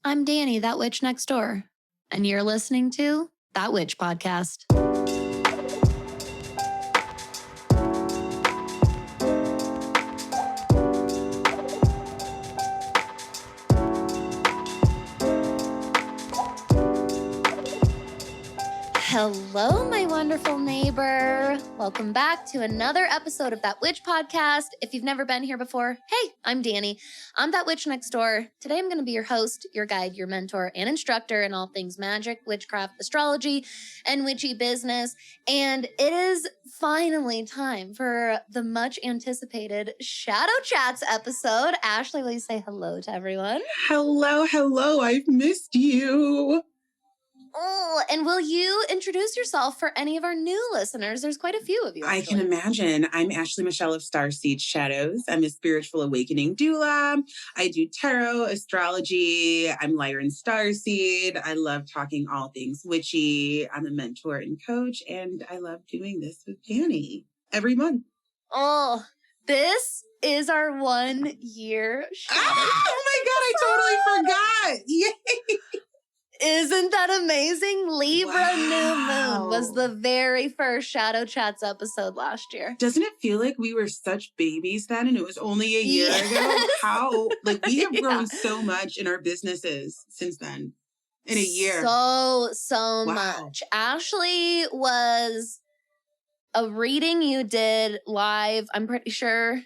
I'm Danny, that witch next door, and you're listening to That Witch Podcast. Hello, my wonderful neighbor. Welcome back to another episode of That Witch Podcast. If you've never been here before, hey, I'm Danny. I'm That Witch Next Door. Today I'm going to be your host, your guide, your mentor, and instructor in all things magic, witchcraft, astrology, and witchy business. And it is finally time for the much anticipated Shadow Chats episode. Ashley, will you say hello to everyone? Hello. I've missed you. Oh, and will you introduce yourself for any of our new listeners? There's quite a few of you. Actually. I can imagine. I'm Ashley Michelle of StarSeedShadows. I'm a spiritual awakening doula. I do tarot, astrology. I'm Lyran Starseed. I love talking all things witchy. I'm a mentor and coach, and I love doing this with Danny every month. Oh, this is our 1 year shadow. Oh my God, I totally forgot. Yay. Isn't that amazing? Libra New Moon was the very first Shadow Chats episode last year. Doesn't it feel like we were such babies then and it was only a year ago? How, we have grown so much in our businesses since then in a year. So much. Ashley was a reading you did live, I'm pretty sure,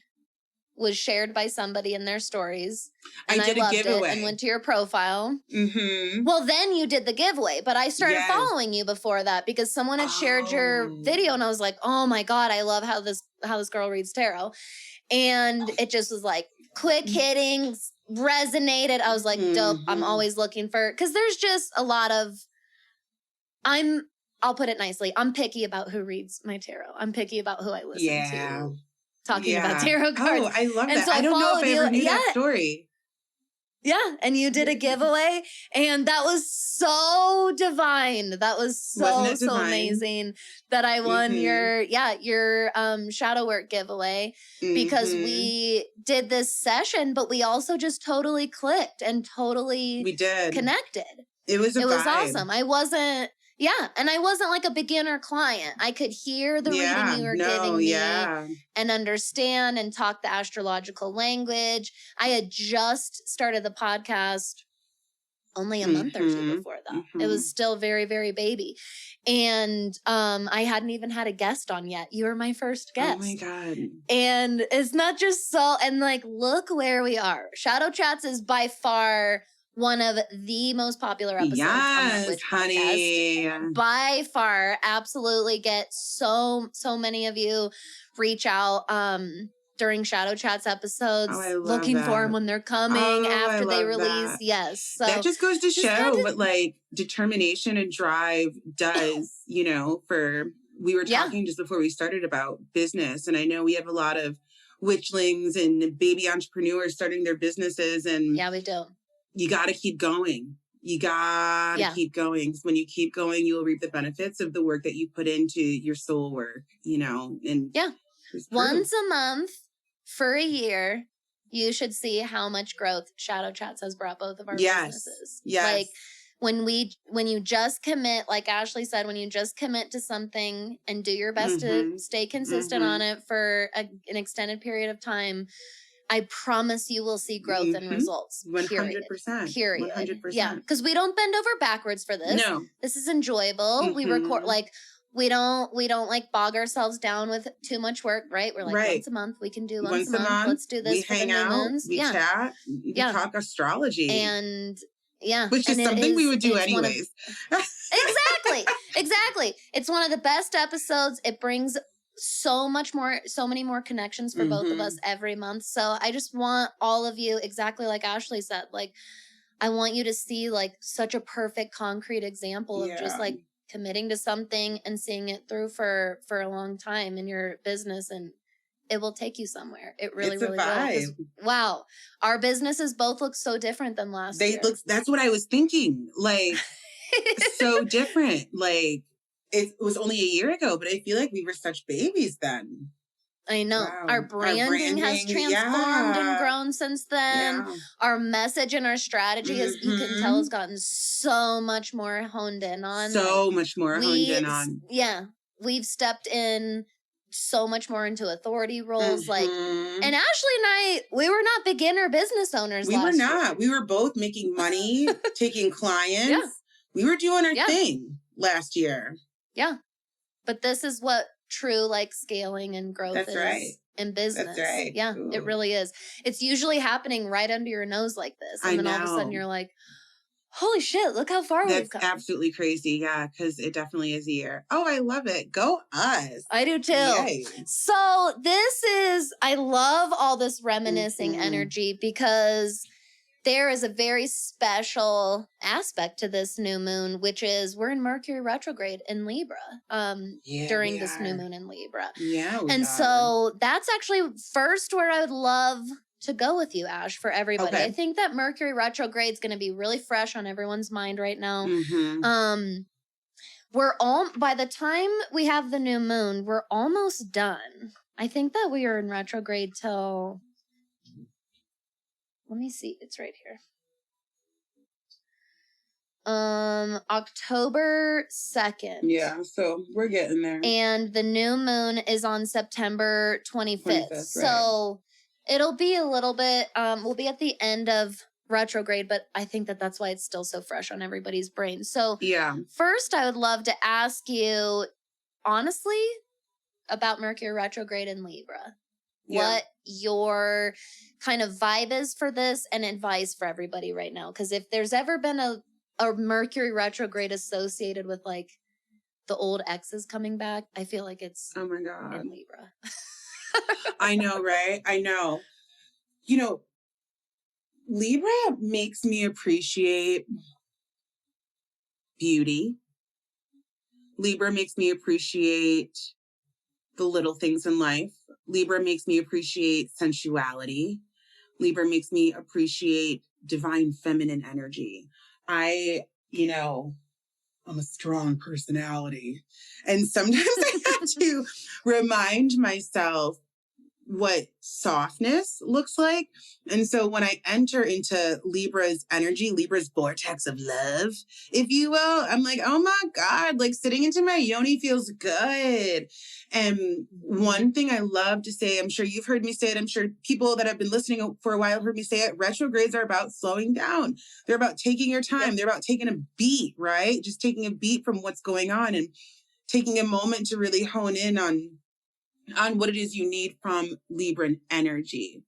was shared by somebody in their stories. And I did a giveaway. And went to your profile. Mm-hmm. Well, then you did the giveaway, but I started following you before that because someone had shared your video and I was like, oh my God, I love how this girl reads tarot. And it just was like quick hitting, resonated. I was like, dope. I'm always looking for, because there's just a lot of, I'll put it nicely, I'm picky about who reads my tarot. I'm picky about who I listen to. Talking about tarot cards. Oh, I love that. So I don't know if I ever knew that story. Yeah, and you did a giveaway, and that was so divine. That was so amazing that I won your shadow work giveaway because we did this session, but we also just totally clicked and totally connected. It was awesome. And I wasn't like a beginner client. I could hear the reading you were giving me and understand and talk the astrological language. I had just started the podcast only a month or two before that. It was still very, very baby. And I hadn't even had a guest on yet. You were my first guest. Oh my God. And it's not just look where we are. Shadow Chats is by far one of the most popular episodes on that Witch Podcast. By far, absolutely get so many of you reach out during Shadow Chats episodes, looking for them when they're coming after they release. Yes. So that just goes to show what determination and drive does, we were talking just before we started about business. And I know we have a lot of witchlings and baby entrepreneurs starting their businesses. And yeah, we do. You got to keep going. You got to keep going. When you keep going, you'll reap the benefits of the work that you put into your soul work, and once a month for a year, you should see how much growth Shadow Chats has brought both of our businesses. Yes. When you just commit, like Ashley said, when you just commit to something and do your best to stay consistent on it for an extended period of time, I promise you will see growth and results. 100%. Period. 100%. Yeah, because we don't bend over backwards for this. No. This is enjoyable. We record, we don't bog ourselves down with too much work, right? We're once a month, we can do once a month. Let's do this for the new moons. We chat, we talk astrology. And which is something we would do anyways. Exactly. It's one of the best episodes. It brings so many more connections for both of us every month. So I just want all of you, exactly like Ashley said, I want you to see such a perfect concrete example of just committing to something and seeing it through for a long time in your business, and it will take you somewhere. It really will. Wow. Our businesses both look so different than last year. That's what I was thinking. So different. It was only a year ago, but I feel like we were such babies then. I know. Wow. Our branding has transformed and grown since then. Yeah. Our message and our strategy, as you can tell, has gotten so much more honed in on. So much more honed in on. Yeah. We've stepped in so much more into authority roles. And Ashley and I, we were not beginner business owners We were not. year. We were both making money, taking clients. Yeah. We were doing our thing last year. Yeah. But this is what true scaling and growth is in business. That's right. Yeah, Ooh. It really is. It's usually happening right under your nose like this. And then all of a sudden you're like, holy shit, look how far we've come. That's absolutely crazy. Yeah, because it definitely is a year. Oh, I love it. Go us. I do too. Yay. So I love all this reminiscing energy because there is a very special aspect to this new moon, which is we're in Mercury retrograde in Libra during this new moon in Libra. Yeah, and so that's actually first where I would love to go with you, Ash, for everybody. Okay. I think that Mercury retrograde is going to be really fresh on everyone's mind right now. We're by the time we have the new moon, we're almost done. I think that we are in retrograde till... Let me see. It's right here. October 2nd. Yeah, so we're getting there. And the new moon is on September 25th. So it'll be a little bit, we'll be at the end of retrograde, but I think that that's why it's still so fresh on everybody's brain. So first I would love to ask you, honestly, about Mercury retrograde in Libra. What your kind of vibe is for this and advice for everybody right now. Because if there's ever been a Mercury retrograde associated with the old exes coming back, I feel like it's oh my God in Libra. I know, right? I know. You know, Libra makes me appreciate beauty. Libra makes me appreciate the little things in life. Libra makes me appreciate sensuality. Libra makes me appreciate divine feminine energy. I'm a strong personality. And sometimes I have to remind myself what softness looks like. And so when I enter into Libra's energy, Libra's vortex of love, if you will, I'm like, oh my God, sitting into my yoni feels good. And one thing I love to say, I'm sure you've heard me say it, I'm sure people that have been listening for a while have heard me say it, retrogrades are about slowing down. They're about taking your time. They're about taking a beat, right? Just taking a beat from what's going on and taking a moment to really hone in on what it is you need from Libran energy.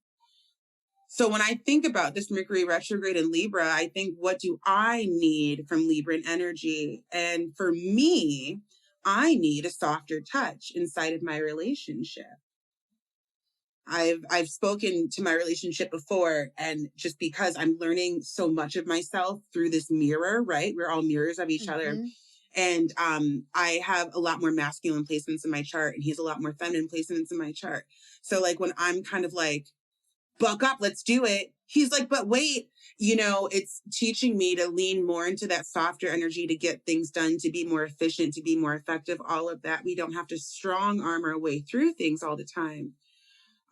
So when I think about this Mercury retrograde in Libra, I think, what do I need from Libran energy? And for me, I need a softer touch inside of my relationship. I've spoken to my relationship before, and just because I'm learning so much of myself through this mirror, right? We're all mirrors of each other. And I have a lot more masculine placements in my chart, and he's a lot more feminine placements in my chart. So when I'm kind of buck up, let's do it. He's like, but wait, it's teaching me to lean more into that softer energy, to get things done, to be more efficient, to be more effective, all of that. We don't have to strong arm our way through things all the time.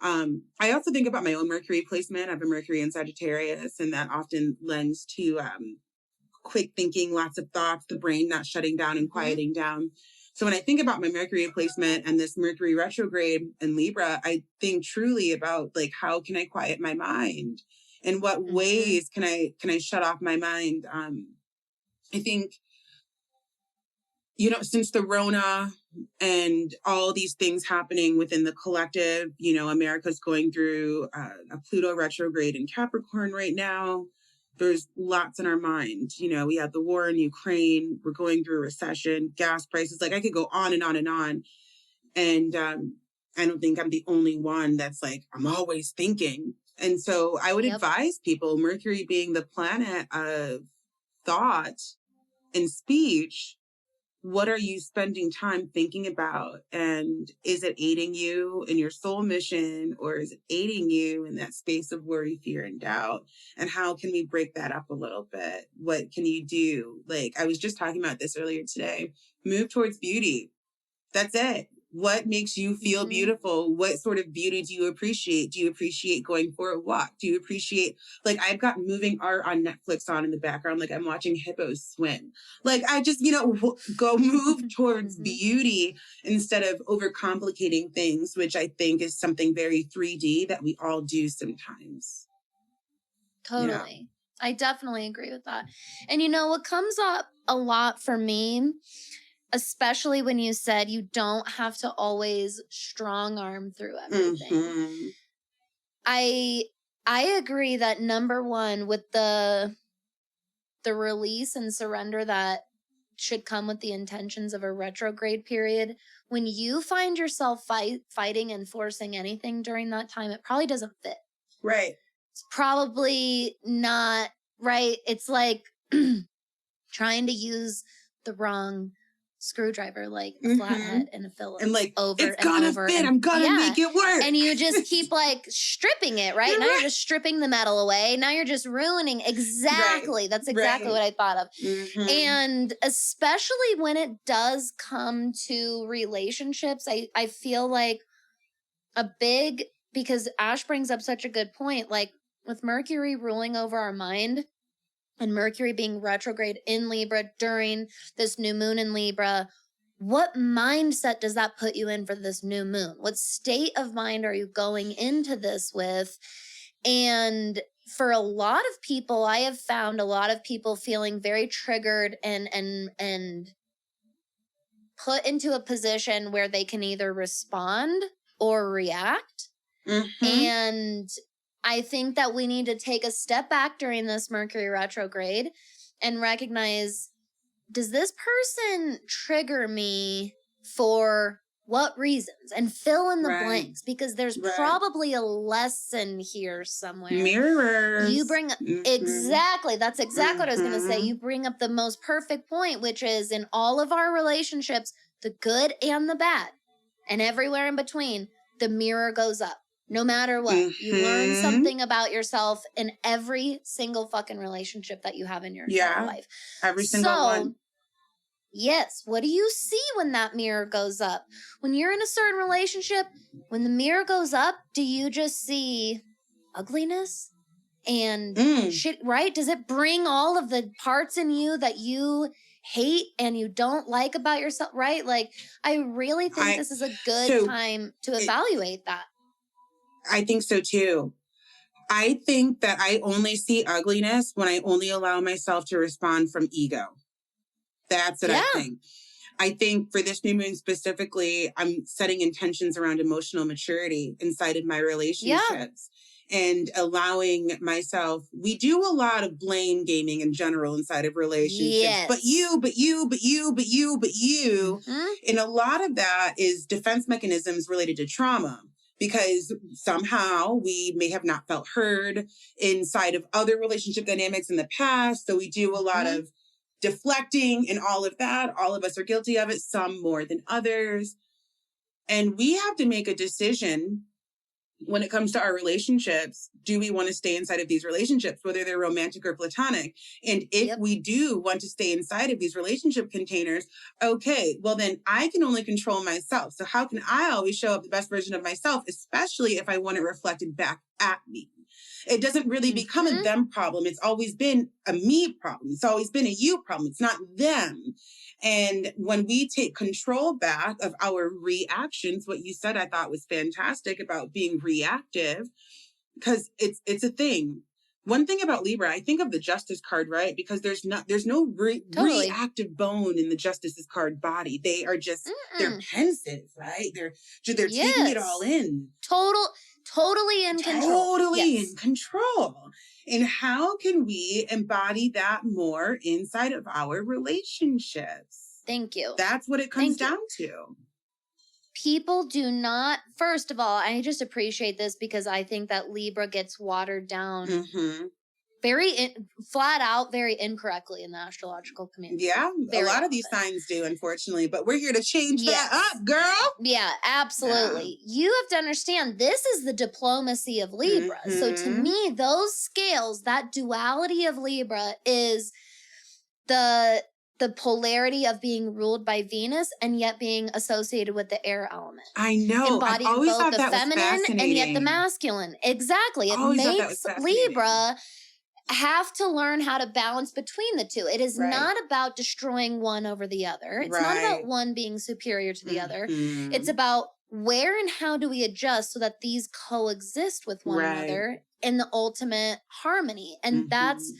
I also think about my own Mercury placement. I have a Mercury in Sagittarius, and that often lends to quick thinking, lots of thoughts, the brain not shutting down and quieting down. So when I think about my Mercury placement and this Mercury retrograde in Libra, I think truly about how can I quiet my mind? In what ways can I shut off my mind? I think, since the Rona and all these things happening within the collective, America's going through a Pluto retrograde in Capricorn right now. There's lots in our mind. We had the war in Ukraine. We're going through a recession, gas prices. I could go on and on and on. And I don't think I'm the only one that's I'm always thinking. And so I would advise people, Mercury being the planet of thought and speech, what are you spending time thinking about? And is it aiding you in your soul mission, or is it aiding you in that space of worry, fear, and doubt? And how can we break that up a little bit? What can you do? I was just talking about this earlier today. Move towards beauty. That's it. What makes you feel beautiful? What sort of beauty do you appreciate? Do you appreciate going for a walk? Do you appreciate, like, I've got moving art on Netflix on in the background, like I'm watching hippos swim. Like, I just, go move towards beauty instead of overcomplicating things, which I think is something very 3D that we all do sometimes. Totally. Yeah. I definitely agree with that. And what comes up a lot for me, especially when you said you don't have to always strong arm through everything. I agree that number one, with the release and surrender that should come with the intentions of a retrograde period, when you find yourself fighting and forcing anything during that time, it probably doesn't fit. Right. It's probably not right. It's like trying to use the wrong screwdriver, like a flathead and a Phillips, and like over it's gonna over fit. I'm gonna make it work, and you just keep like stripping it. Right now, you're just stripping the metal away. Now you're just ruining. Exactly, that's exactly what I thought of. And especially when it does come to relationships, I feel like because Ash brings up such a good point, like with Mercury ruling over our mind. And Mercury being retrograde in Libra during this new moon in Libra, what mindset does that put you in for this new moon? What state of mind are you going into this with? And for a lot of people, I have found a lot of people feeling very triggered and put into a position where they can either respond or react. And I think that we need to take a step back during this Mercury retrograde and recognize, does this person trigger me for what reasons? And fill in the blanks, because there's probably a lesson here somewhere. Mirrors. You bring exactly. That's exactly what I was going to say. You bring up the most perfect point, which is in all of our relationships, the good and the bad, and everywhere in between, the mirror goes up. No matter what, you learn something about yourself in every single fucking relationship that you have in your entire life. Every single one. Yes. What do you see when that mirror goes up? When you're in a certain relationship, when the mirror goes up, do you just see ugliness and shit, right? Does it bring all of the parts in you that you hate and you don't like about yourself, right? Like, I really think this is a good time to evaluate that. I think so too. I think that I only see ugliness when I only allow myself to respond from ego. That's what I think. I think for this new moon specifically, I'm setting intentions around emotional maturity inside of my relationships and allowing myself. We do a lot of blame gaming in general inside of relationships, but you. And a lot of that is defense mechanisms related to trauma. Because somehow we may have not felt heard inside of other relationship dynamics in the past. So we do a lot of deflecting and all of that. All of us are guilty of it, some more than others. And we have to make a decision when it comes to our relationships. Do we want to stay inside of these relationships, whether they're romantic or platonic? And if we do want to stay inside of these relationship containers, okay, well then I can only control myself. So how can I always show up the best version of myself, especially if I want it reflected back at me? It doesn't really become a them problem. It's always been a me problem. It's always been a you problem. It's not them. And when we take control back of our reactions, what you said I thought was fantastic about being reactive, because it's a thing. One thing about Libra, I think of the Justice card, right? Because there's no reactive bone in the Justice's card body. They are just they're pensive, right? They're taking it all in. Totally in control. Totally in control. And how can we embody that more inside of our relationships? Thank you. That's what it comes down to. People do not, first of all, I just appreciate this because I think that Libra gets watered down flat out, very incorrectly in the astrological community. Yeah, a lot of these signs do, unfortunately, but we're here to change that up, girl. Yeah, absolutely. Yeah. You have to understand, this is the diplomacy of Libra. So to me, those scales, that duality of Libra is the the polarity of being ruled by Venus and yet being associated with the air element. I know. I've Embodying always both thought the that was feminine and yet the fascinating. masculine. Exactly. It Always thought that was makes fascinating. Libra have to learn how to balance between the two. It is Right. not about destroying one over the other. It's not about one being superior to the other. It's about where and how do we adjust so that these coexist with one another in the ultimate harmony. And that's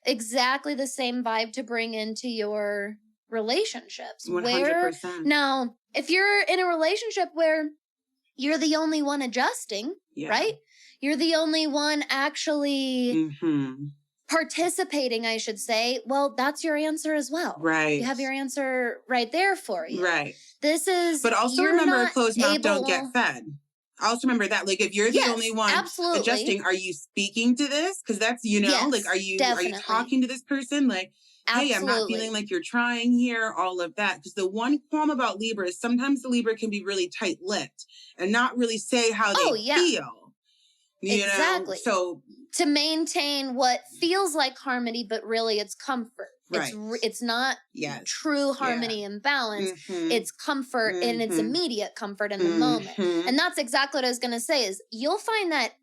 exactly the same vibe to bring into your relationships. 100%. Now, if you're in a relationship where you're the only one adjusting, right? You're the only one actually participating, I should say. Well, that's your answer as well. Right. You have your answer right there for you. Right. This is, but also remember, a closed mouth don't get fed. Also remember that, like, if you're the only one adjusting, are you speaking to this? Because that's, you know, like, are you talking to this person? Like, hey, I'm not feeling like you're trying here, all of that. Because the one qualm about Libra is sometimes the Libra can be really tight-lipped and not really say how they feel. You know? So to maintain what feels like harmony, but really it's comfort. Right. It's not true harmony and balance. It's comfort and it's immediate comfort in the moment. And that's exactly what I was going to say is you'll find that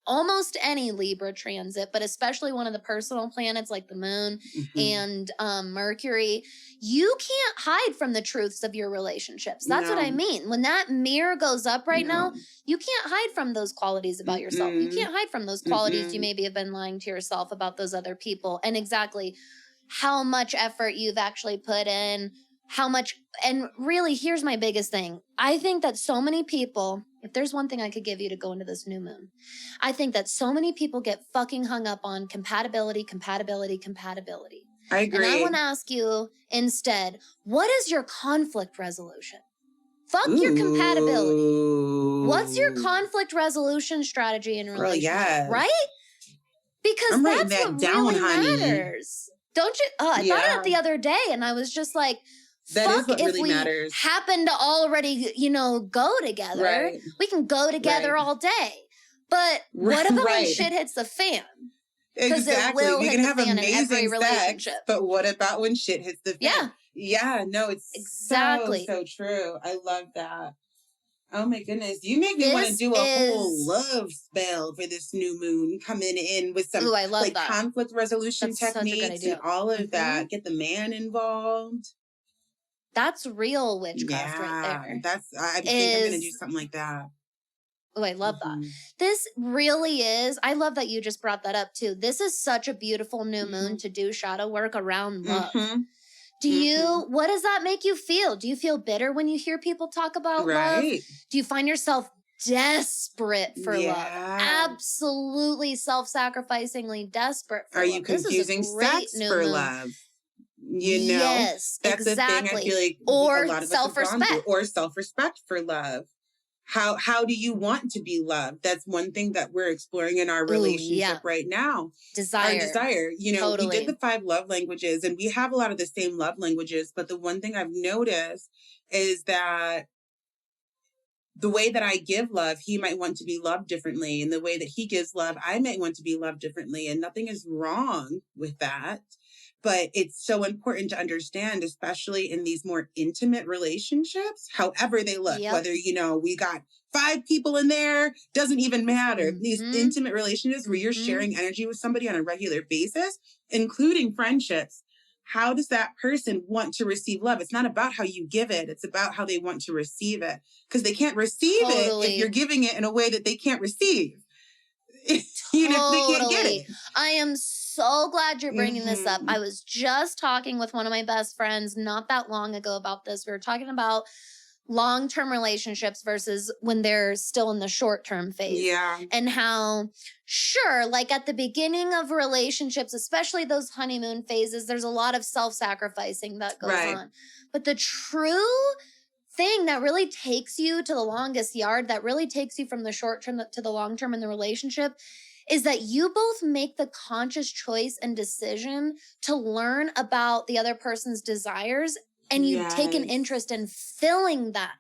almost any Libra transit, but especially one of the personal planets like the moon and Mercury, you can't hide from the truths of your relationships. That's what I mean. When that mirror goes up now, you can't hide from those qualities about yourself. You can't hide from those qualities you maybe have been lying to yourself about those other people and exactly how much effort you've actually put in, how much, and really here's my biggest thing. I think that so many people, if there's one thing I could give you to go into this new moon, I think that so many people get fucking hung up on compatibility. I agree. And I want to ask you instead, what is your conflict resolution? Fuck your compatibility. What's your conflict resolution strategy in a relationship, right? Because that's what really matters. Don't you? I thought of it the other day and I was just like, fuck if we happen to already, go together. Right. We can go together all day. But what about when shit hits the fan? Exactly. We can have amazing sex, but what about when shit hits the fan? Yeah, no, it's so true. I love that. Oh my goodness. You make me want to do a whole love spell for this new moon, coming in with some conflict resolution techniques and all of that. Get the man involved. That's real witchcraft right there. I think I'm going to do something like that. Oh, I love that. This really is, I love that you just brought that up too. This is such a beautiful new moon to do shadow work around love. What does that make you feel? Do you feel bitter when you hear people talk about love? Do you find yourself desperate for love? Absolutely self-sacrificingly desperate for love. Are you confusing sex for love? Yes, that's the thing I feel like or a lot of self-respect. us have gone through. Or self-respect for love. How do you want to be loved? That's one thing that we're exploring in our relationship right now. Desire. Our desire. We did the 5 love languages and we have a lot of the same love languages. But the one thing I've noticed is that the way that I give love, he might want to be loved differently. And the way that he gives love, I might want to be loved differently. And nothing is wrong with that. But it's so important to understand, especially in these more intimate relationships, however they look, whether, we got 5 people in there, doesn't even matter. These intimate relationships where you're sharing energy with somebody on a regular basis, including friendships. How does that person want to receive love? It's not about how you give it. It's about how they want to receive it. Because they can't receive it if you're giving it in a way that they can't receive. They can't get it. I am so glad you're bringing this up. I was just talking with one of my best friends not that long ago about this. We were talking about long-term relationships versus when they're still in the short-term phase. Yeah. And how, sure, like at the beginning of relationships, especially those honeymoon phases, there's a lot of self-sacrificing that goes on. But the true thing that really takes you to the longest yard, that really takes you from the short term to the long term in the relationship, is that you both make the conscious choice and decision to learn about the other person's desires, and you take an interest in filling that.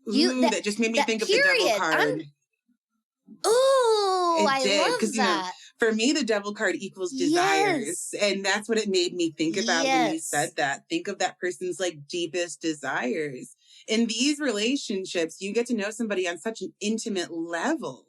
That just made me think of the devil card. I love that. For me, the devil card equals desires. And that's what it made me think about when you said that. Think of that person's like deepest desires. In these relationships, you get to know somebody on such an intimate level.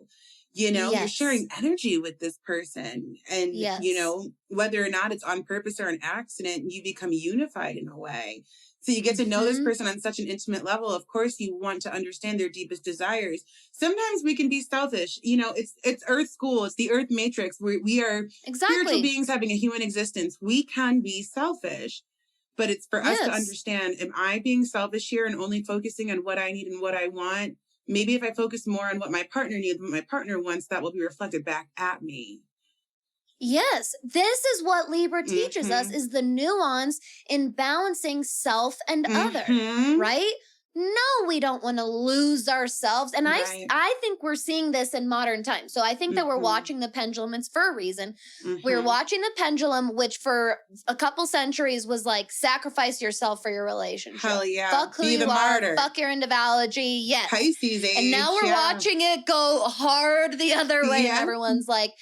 You know, you're sharing energy with this person. And, you know, whether or not it's on purpose or an accident, you become unified in a way. So you get to know this person on such an intimate level. Of course, you want to understand their deepest desires. Sometimes we can be selfish. You know, it's Earth School. It's the Earth Matrix. We are spiritual beings having a human existence. We can be selfish. But it's for us to understand, am I being selfish here and only focusing on what I need and what I want? Maybe if I focus more on what my partner needs, what my partner wants, that will be reflected back at me. Yes, this is what Libra teaches us, is the nuance in balancing self and other, right? No, we don't want to lose ourselves. And I think we're seeing this in modern times. So I think that we're watching the pendulum. It's for a reason. We're watching the pendulum, which for a couple centuries was like, sacrifice yourself for your relationship. Hell yeah. Fuck who you are. Fuck your individuality. Yes. Pisces age. And now we're watching it go hard the other way. And everyone's like,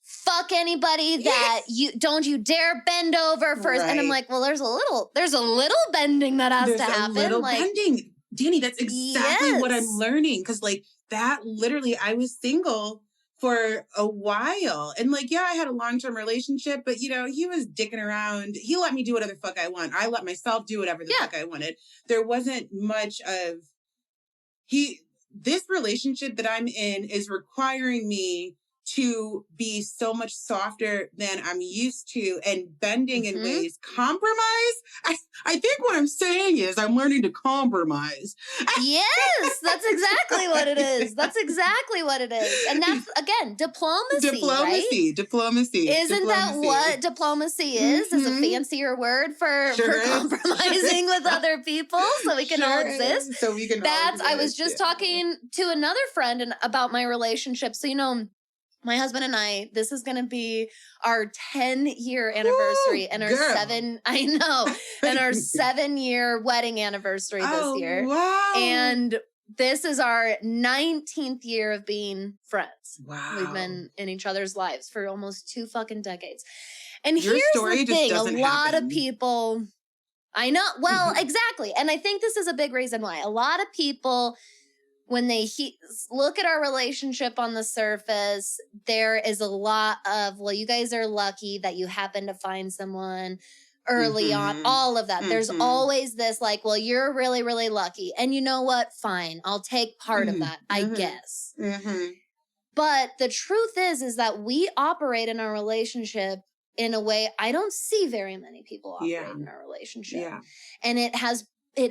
fuck anybody that you dare bend over first. And I'm like, well, there's a little bending that has to happen. There's a little bending. Danny, that's exactly what I'm learning. Cause like that literally, I was single for a while. And like, yeah, I had a long-term relationship, but you know, he was dicking around. He let me do whatever the fuck I want. I let myself do whatever the fuck I wanted. There wasn't much of this relationship that I'm in is requiring me to be so much softer than I'm used to and bending in ways. Compromise? I think what I'm saying is I'm learning to compromise. Yes, that's exactly what it is. That's exactly what it is. And that's, again, diplomacy, right? Diplomacy. Isn't that what diplomacy is? Is a fancier word for compromising with other people so we can all exist? So we can all exist. I was just talking to another friend about my relationship. So, you know, my husband and I, this is going to be our 10-year anniversary and our 7-year wedding anniversary this year. Wow. And this is our 19th year of being friends. Wow. We've been in each other's lives for almost 2 fucking decades. And Your here's story the thing, just a lot happen. of people, I know, well, exactly. And I think this is a big reason why. A lot of people, when they look at our relationship on the surface, there is a lot of, well, you guys are lucky that you happen to find someone early on, all of that. There's always this like, well, you're really, really lucky. And you know what? Fine. I'll take part of that, I guess. But the truth is that we operate in our relationship in a way I don't see very many people operate in our relationship. Yeah. And it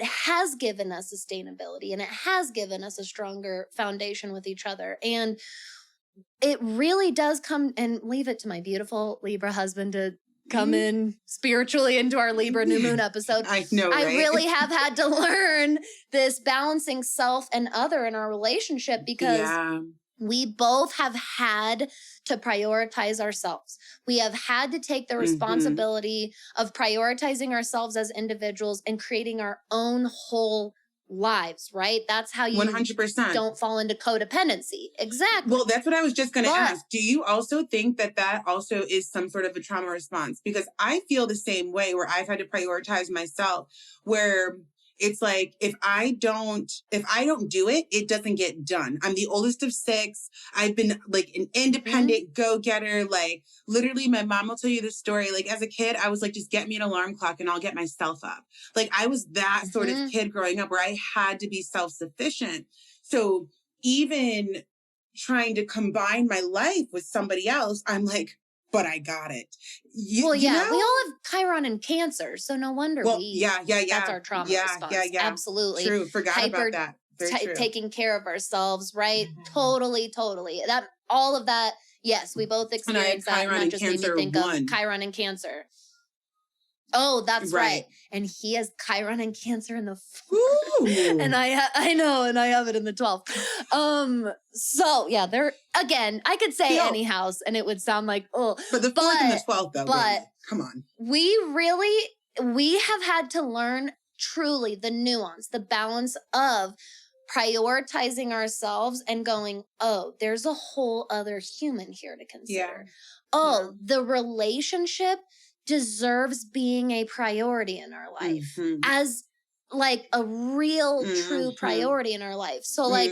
has given us sustainability and it has given us a stronger foundation with each other. And it really does come, and leave it to my beautiful Libra husband to come in spiritually into our Libra New Moon episode. I know, right? I really have had to learn this balancing self and other in our relationship because we both have had to prioritize ourselves. We have had to take the responsibility of prioritizing ourselves as individuals and creating our own whole lives, right? That's how you 100% don't fall into codependency. Exactly. Well, that's what I was just going to ask. Do you also think that also is some sort of a trauma response? Because I feel the same way where I've had to prioritize myself, where it's like, if I don't do it, it doesn't get done. I'm the oldest of 6. I've been like an independent go-getter. Like literally my mom will tell you this story. Like as a kid, I was like, just get me an alarm clock and I'll get myself up. Like I was that sort of kid growing up where I had to be self-sufficient. So even trying to combine my life with somebody else, I'm like, but I got it. You know? We all have Chiron and Cancer, so no wonder that's our trauma response. Yeah. Absolutely. True. Forgot about that. Taking care of ourselves, right? Totally. That all of that. Yes, we both experience that. Chiron and Cancer made me think of Chiron and Cancer. Oh, that's right. And he has Chiron and Cancer in the 4th. And I know, and I have it in the 12th. So yeah, there again, I could say any house and it would sound like, oh. But the 4th and the 12th though, but come on. We have had to learn truly the nuance, the balance of prioritizing ourselves and going, oh, there's a whole other human here to consider. Oh, the relationship deserves being a priority in our life as like a real, true priority in our life. So like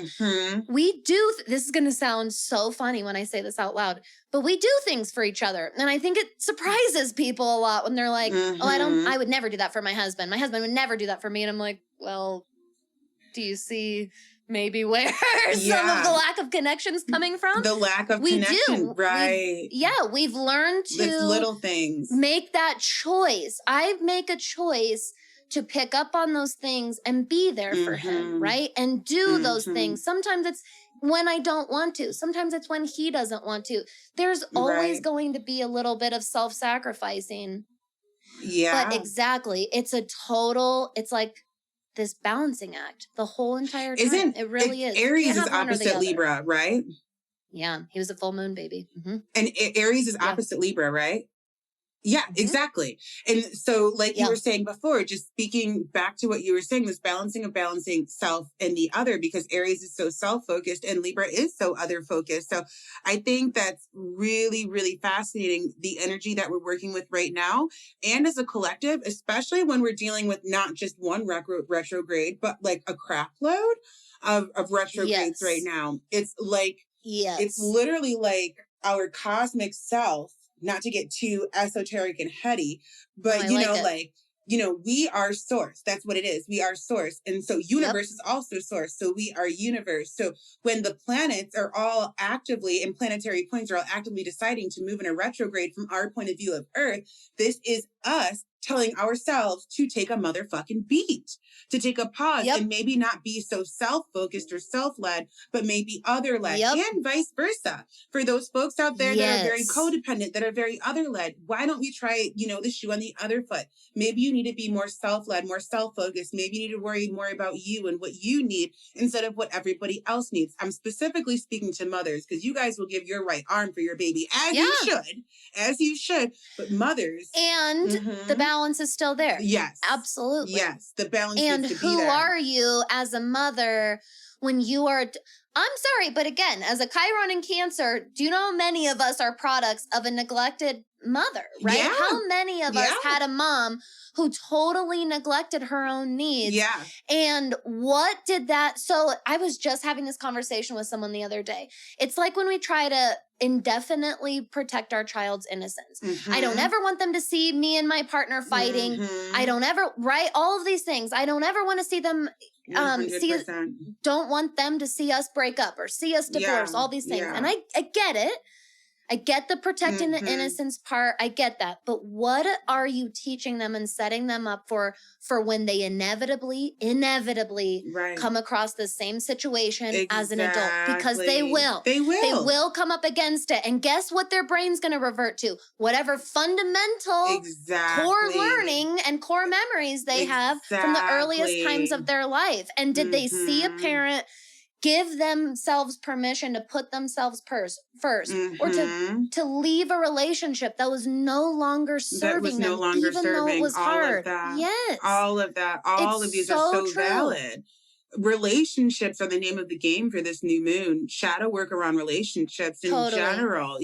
we do, this is going to sound so funny when I say this out loud, but we do things for each other. And I think it surprises people a lot when they're like, oh, I would never do that for my husband. My husband would never do that for me. And I'm like, well, do you see maybe where some of the lack of connections coming from? The lack of connection, right? We've learned to it's little things. Make that choice. I make a choice to pick up on those things and be there for him, right? And do those things. Sometimes it's when I don't want to. Sometimes it's when he doesn't want to. There's always going to be a little bit of self-sacrificing. Yeah. But exactly. It's like this balancing act the whole entire time. It really is. Aries is opposite Libra, right? Yeah. He was a full moon baby. And Aries is opposite Libra, right? Yeah, exactly. And so like you were saying before, just speaking back to what you were saying, this balancing of balancing self and the other, because Aries is so self-focused and Libra is so other-focused. So I think that's really, really fascinating, the energy that we're working with right now. And as a collective, especially when we're dealing with not just one retrograde, but like a crap load of retrogrades right now. It's like, it's literally like our cosmic self, not to get too esoteric and heady, but we are source. That's what it is. We are source. And so universe is also source. So we are universe. So when the planets are all actively and planetary points are all actively deciding to move in a retrograde from our point of view of Earth, this is us telling ourselves to take a motherfucking beat, to take a pause and maybe not be so self-focused or self-led, but maybe other-led and vice versa. For those folks out there that are very codependent, that are very other-led, why don't we try, the shoe on the other foot? Maybe you need to be more self-led, more self-focused. Maybe you need to worry more about you and what you need instead of what everybody else needs. I'm specifically speaking to mothers because you guys will give your right arm for your baby as you should, but mothers. And the balance is still there. Yes. Absolutely. Yes. The balance and needs to be there. And who are you as a mother when you are... I'm sorry, but again, as a Chiron in Cancer, do you know how many of us are products of a neglected mother, right? Yeah. How many of us had a mom who totally neglected her own needs? Yeah. And what did that... So I was just having this conversation with someone the other day. It's like when we try to indefinitely protect our child's innocence. I don't ever want them to see me and my partner fighting. I don't ever... Right? All of these things. I don't ever want to see them... don't want them to see us break up or see us divorce, all these things. And I get it. I get the protecting the innocence part. I get that. But what are you teaching them and setting them up for when they inevitably come across the same situation as an adult? Because they will. They will come up against it. And guess what their brain's going to revert to? Whatever fundamental core learning and core memories they have from the earliest times of their life. And did they see a parent give themselves permission to put themselves first or to leave a relationship that was no longer serving them, even though it was hard. Yes. All of that. All of these are so valid. Relationships are the name of the game for this new moon. Shadow work around relationships in general,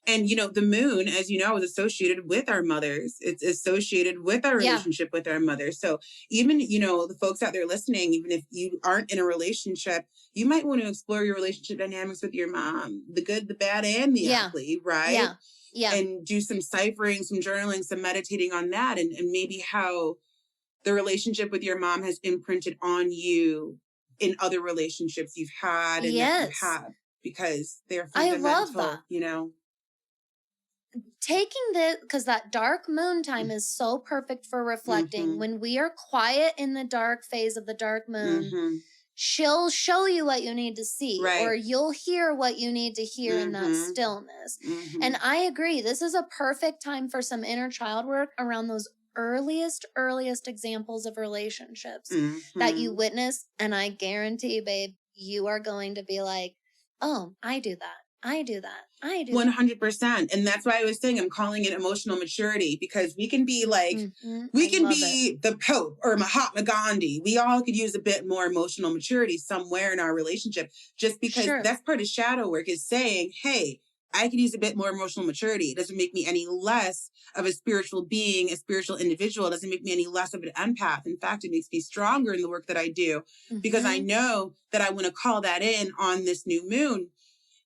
And, the moon, as you know, is associated with our mothers. It's associated with our relationship with our mothers. So even, the folks out there listening, even if you aren't in a relationship, you might want to explore your relationship dynamics with your mom, the good, the bad, and the ugly, right? Yeah. And do some ciphering, some journaling, some meditating on that, and maybe how the relationship with your mom has imprinted on you in other relationships you've had and that you have, because they're fundamental, I love that. Because that dark moon time is so perfect for reflecting. When we are quiet in the dark phase of the dark moon, she'll show you what you need to see, or you'll hear what you need to hear in that stillness. And I agree. This is a perfect time for some inner child work around those earliest examples of relationships that you witness. And I guarantee, babe, you are going to be like, oh, I do that. I do that. 100%. And that's why I was saying I'm calling it emotional maturity, because we can be like, we can be the Pope or Mahatma Gandhi. We all could use a bit more emotional maturity somewhere in our relationship, just because that's part of shadow work, is saying, hey, I could use a bit more emotional maturity. It doesn't make me any less of a spiritual being, a spiritual individual. It doesn't make me any less of an empath. In fact, it makes me stronger in the work that I do, because I know that I want to call that in on this new moon.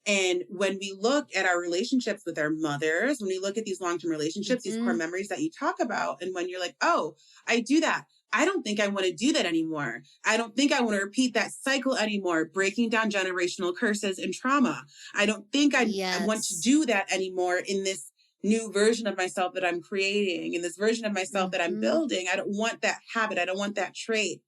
And when we look at our relationships with our mothers, when we look at these long-term relationships, these core memories that you talk about, and when you're like, oh, I do that. I don't think I want to do that anymore. I don't think I want to repeat that cycle anymore, breaking down generational curses and trauma. I don't think I want to do that anymore in this new version of myself that I'm creating, in this version of myself that I'm building. I don't want that habit. I don't want that trait.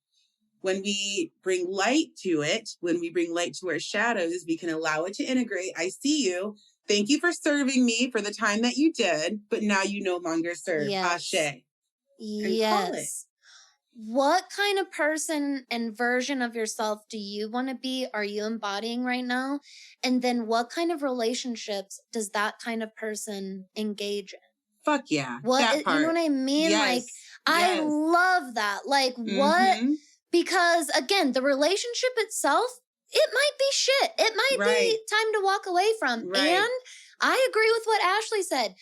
When we bring light to it, when we bring light to our shadows, we can allow it to integrate. I see you. Thank you for serving me for the time that you did, but now you no longer serve. Ashe. Yes. What kind of person and version of yourself do you want to be? Are you embodying right now? And then what kind of relationships does that kind of person engage in? Fuck yeah. That part. You know what I mean? Yes. Like, I love that. Like, what? Because again, the relationship itself, it might be shit. It might be time to walk away from. And I agree with what Ashley said.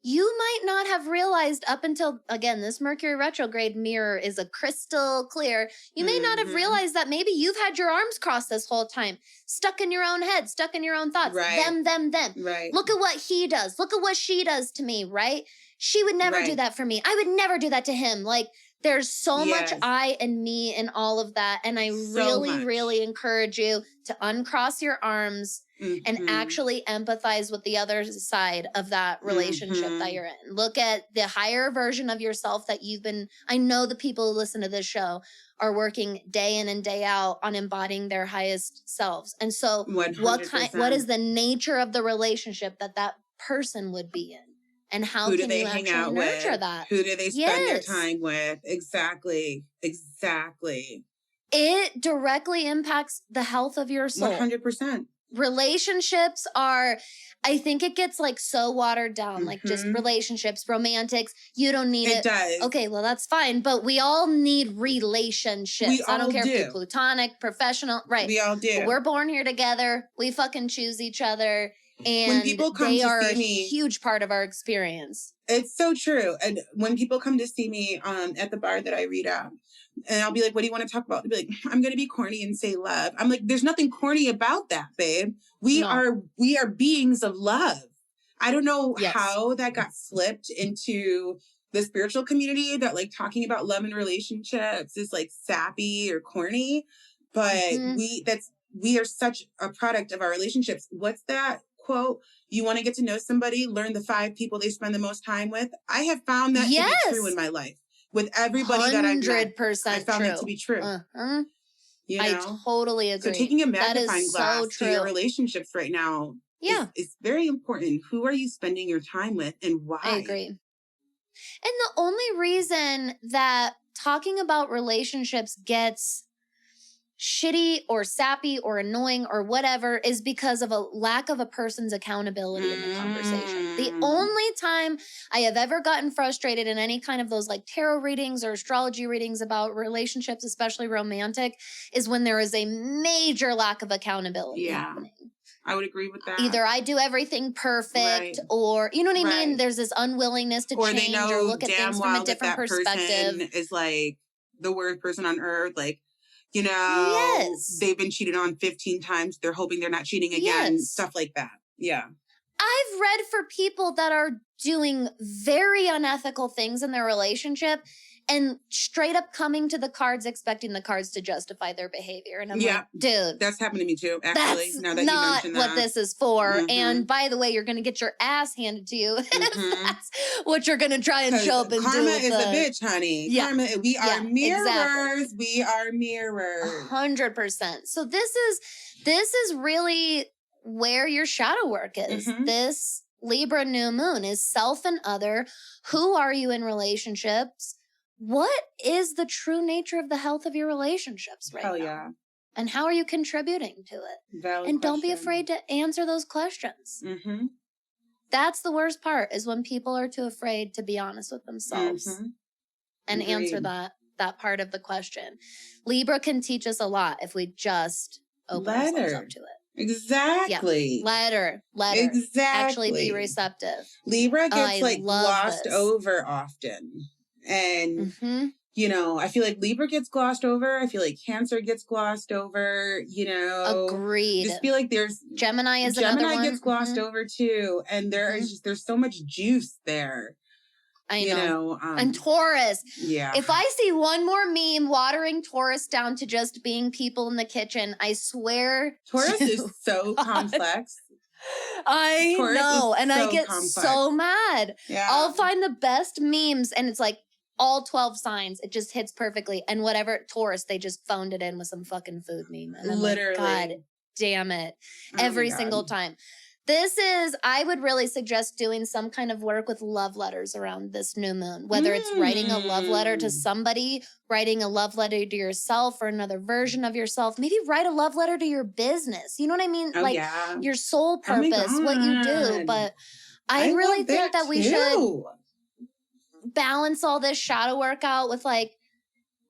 You might not have realized up until, again, this Mercury retrograde mirror is a crystal clear. You may not have realized that maybe you've had your arms crossed this whole time, stuck in your own head, stuck in your own thoughts. Them. Look at what he does. Look at what she does to me, right? She would never do that for me. I would never do that to him. Like, there's so much I and me and all of that. And I really encourage you to uncross your arms and actually empathize with the other side of that relationship that you're in. Look at the higher version of yourself that you've been. I know the people who listen to this show are working day in and day out on embodying their highest selves. And so 100%. what is the nature of the relationship that person would be in? And how can you actually nurture that? Who do they spend their time with? Exactly. It directly impacts the health of your soul. 100%. Relationships are, I think it gets like so watered down, like just relationships, romantics. You don't need it. It does. Okay, well, that's fine. But we all need relationships. I don't care if you're platonic, professional. Right. We all do. But we're born here together. We fucking choose each other. And when people come they to are see me, a huge part of our experience. It's so true. And when people come to see me at the bar that I read at, and I'll be like, what do you want to talk about? They'll be like, I'm going to be corny and say love. I'm like, there's nothing corny about that, babe. We are beings of love. I don't know how that got flipped into the spiritual community, that like talking about love and relationships is like sappy or corny, but we are such a product of our relationships. What's that quote? You want to get to know somebody, learn the 5 people they spend the most time with. I have found that to be true in my life. With everybody that I've met, 100% I found it to be true. You know? I totally agree. So taking a magnifying glass to your relationships right now is very important. Who are you spending your time with and why? I agree. And the only reason that talking about relationships gets shitty or sappy or annoying or whatever is because of a lack of a person's accountability in the conversation. The only time I have ever gotten frustrated in any kind of those like tarot readings or astrology readings about relationships, especially romantic, is when there is a major lack of accountability happening. I would agree with that. Either I do everything perfect or, you know what I mean? There's this unwillingness to change or look at things from a different perspective. Person is like the worst person on earth. Like, you know, they've been cheated on 15 times. They're hoping they're not cheating again. Stuff like that. Yeah. I've read for people that are doing very unethical things in their relationship and straight up coming to the cards, expecting the cards to justify their behavior. And I'm like, dude. That's happened to me too, actually. That's now that not you mention that. what this is for. And by the way, you're going to get your ass handed to you if that's what you're going to try and show up and karma do. Karma is a bitch, honey. Yeah. Karma, we are mirrors. Exactly. We are mirrors. 100%. So this is really where your shadow work is. This Libra New Moon is self and other. Who are you in relationships? What is the true nature of the health of your relationships right now? Yeah. And how are you contributing to it? Valid and don't be question. afraid to answer those questions. Mm-hmm. That's the worst part, is when people are too afraid to be honest with themselves and answer that part of the question. Libra can teach us a lot if we just open ourselves up to it. Exactly. Yeah. Let her. Exactly. Actually be receptive. Libra gets glossed over often. And, you know, I feel like Libra gets glossed over. I feel like Cancer gets glossed over, you know. Agreed. Just feel like there's Gemini is another one. Gemini gets glossed over too. And there's so much juice there. I know. You know and Taurus. Yeah. If I see one more meme watering Taurus down to just being people in the kitchen, I swear. Taurus is so complex. I know. And I get so mad. Yeah. I'll find the best memes and it's like all 12 signs. It just hits perfectly. And whatever Taurus, they just phoned it in with some fucking food meme. And I'm literally. Like, God damn it. Every single time. I would really suggest doing some kind of work with love letters around this new moon, whether it's writing a love letter to somebody, writing a love letter to yourself or another version of yourself. Maybe write a love letter to your business. You know what I mean? Your soul purpose, what you do. But I really think that we should balance all this shadow work out with like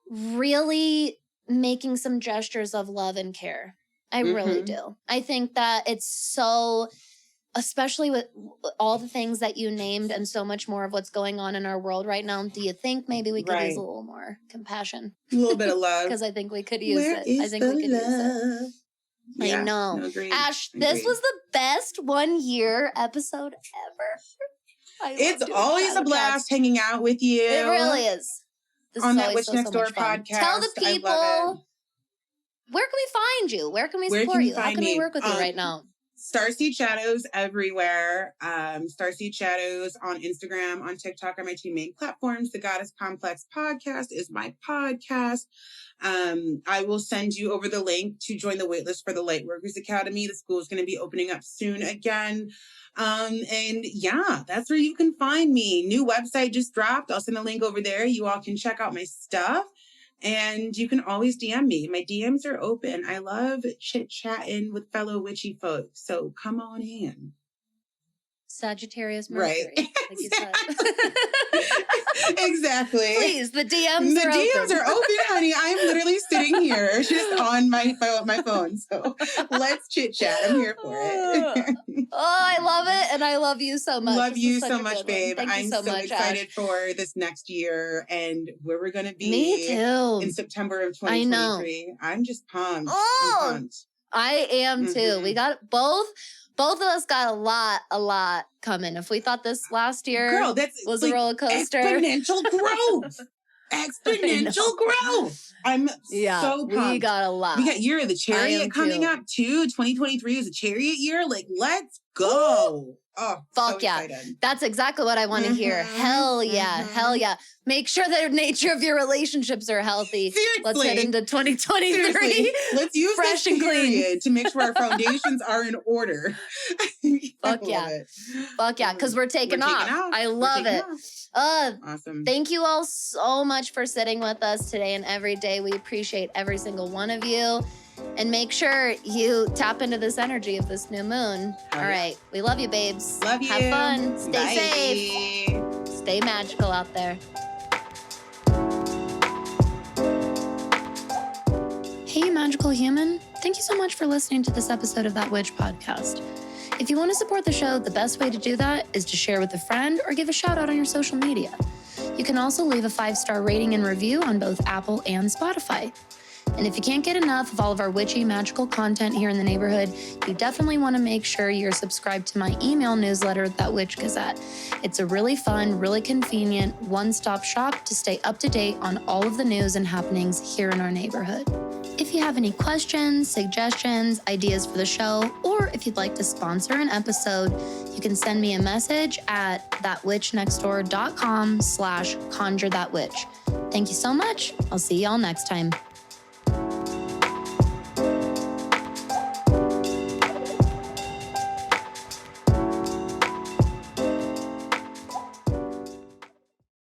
really making some gestures of love and care. I really do. I think that it's so, especially with all the things that you named and so much more of what's going on in our world right now. Do you think maybe we could use a little more compassion? A little bit of love. Because I think we could use it. I think we could use it. Yeah, I know. No, Ash, this was the best 1 year episode ever. It's always a blast hanging out with you. It really is. On that Witch Next Door podcast. Tell the people. Where can we find you? Where can we support you? How can we work with you right now? StarSeedShadows everywhere. StarSeedShadows on Instagram, on TikTok are my two main platforms. The Goddess Complex podcast is my podcast. I will send you over the link to join the waitlist for the Lightworkers Academy. The school is going to be opening up soon again. And yeah, that's where you can find me. New website just dropped. I'll send a link over there. You all can check out my stuff. And you can always DM me. My DMs are open. I love chit-chatting with fellow witchy folks. So come on in. Sagittarius Mercury. Right. Like you said. Exactly. Please, the DMs are open. The DMs are open, honey. I'm literally sitting here just on my phone. So let's chit-chat. I'm here for it. I love it. And I love you so much. Love you so much, babe. I'm so excited for this next year and where we're going to be. Me too. In September of 2023. I'm just pumped. Oh, I'm pumped. I am too. We got both of us got a lot coming. If we thought this last year was a roller coaster. Exponential growth. Exponential growth. I'm so pumped. We got a lot. We got Year of the Chariot coming up too. 2023 is a chariot year. Like, let's go. Oh, fuck so yeah. excited. That's exactly what I want to hear. Hell yeah. Hell yeah. Make sure the nature of your relationships are healthy. Seriously. Let's head into 2023. Seriously. Let's use fresh this and clean to make sure our foundations are in order. Fuck yeah. Fuck yeah. Because we're taking off. I love it. Awesome. Thank you all so much for sitting with us today and every day. We appreciate every single one of you. And make sure you tap into this energy of this new moon. All right. We love you, babes. Love you. Have fun. Stay Bye. safe. Stay magical out there. Hey, magical human. Thank you so much for listening to this episode of That Witch podcast. If you want to support the show, the best way to do that is to share with a friend or give a shout out on your social media. You can also leave a 5-star rating and review on both Apple and Spotify. And if you can't get enough of all of our witchy magical content here in the neighborhood, you definitely want to make sure you're subscribed to my email newsletter, That Witch Gazette. It's a really fun, really convenient, one-stop shop to stay up to date on all of the news and happenings here in our neighborhood. If you have any questions, suggestions, ideas for the show, or if you'd like to sponsor an episode, you can send me a message at thatwitchnextdoor.com/conjurethatwitch. Thank you so much. I'll see y'all next time.